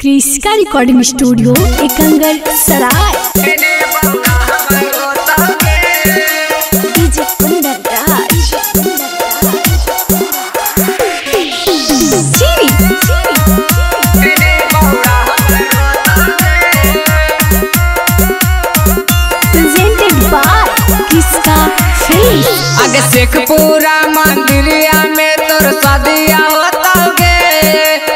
क्रिस्का recording studio Ekangar Sarai. DJ Kundan Raj presented by Kriska film. आगे शेखपुरा मंदिरिया में तोर सदिया होतोगे,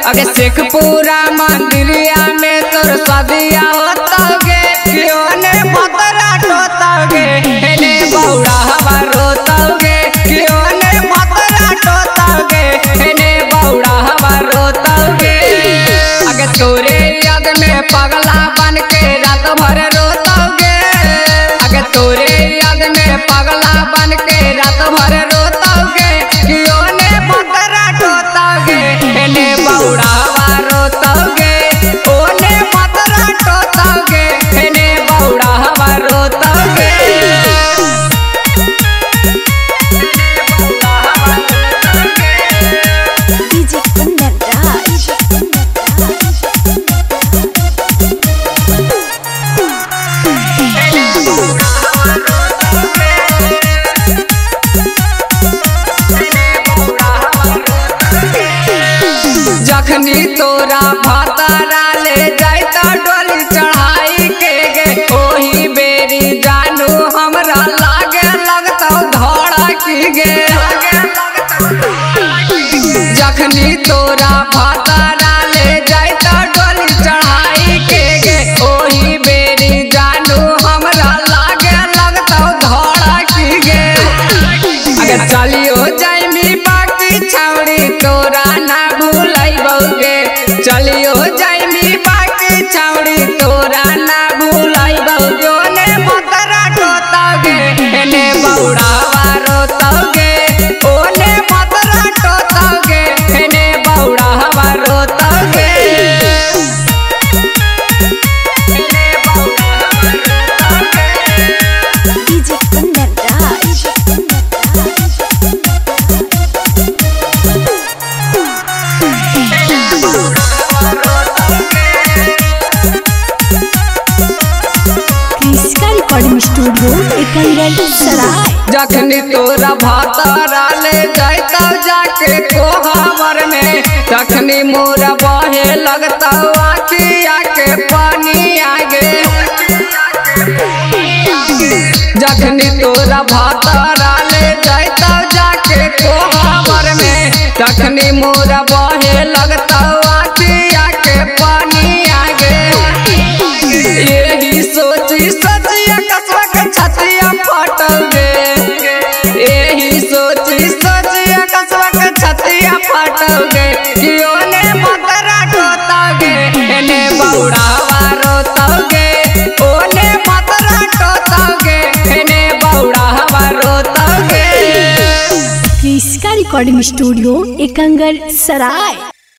आगे शेखपुरा मंदिरिया में तोर सदिया होतोगे, क्यों ने मतरा टोतोगे हेने बौड़ा हवा रोतोगे, क्यों ने मतरा टोतोगे हेने बौड़ा हवा रोतोगे। आगे तोरे याद में पगला बन के रात भर रोतोगे, आगे तोरे याद में पगला बन के रात भर रोतोगे, क्यों ने मतरा टोतोगे हेने बौड़ा हवा रोतोगे, ओने मतरा टोतोगे हेने बौड़ा हवा रोतोगे। डीजे कुंदन राज जखनी तोरा भातारा ले जाता डोली चढ़ाई के गे, ओही बेरी जानू हमरा लागे लगता धड़ा की गे। जखनी तोरा भातारा ले जाता डोली चढ़ाई के गे, ओही बेरी जानू हमरा लागे लगता धड़ा की गे। अगर चलियो जाइमी बाकी छौड़ी तोरा ना भूलैबोगे, चलियो जाइमी बाकी छौड़ी तोरा ना भूलैबोगे, ओने मतरा टोतोगे हेने बौड़ावा रोतोगे, ओने मतरा टोतोगे हेने बौड़ावा रोतोगे। डीजे कुंदन राज क्रिस्का रिकॉर्डिंग स्टूडियो एकंगर सराय। जखनी तोरा भातारा ले जाता जाके कोहावर में, तखनी मोरा बहे लगता आखिया के पानी आगे। जखनी तोरा भातारा ले जाता जाके कोहावर में, तखनी मोरा बहे लगता आखिया के पानी आगे। यही सोची सचिया कसवा के छतिया फटोगे, यही सोची सचिया कसवा के छतिया फटोगे, क्यों ने मतरा टोतोगे हेने बौड़ावा रोतोगे, ओने मतरा टोतोगे हेने बौड़ावा रोतोगे। क्रिस्का रिकॉर्डिंग स्टूडियो एकंगर सराय।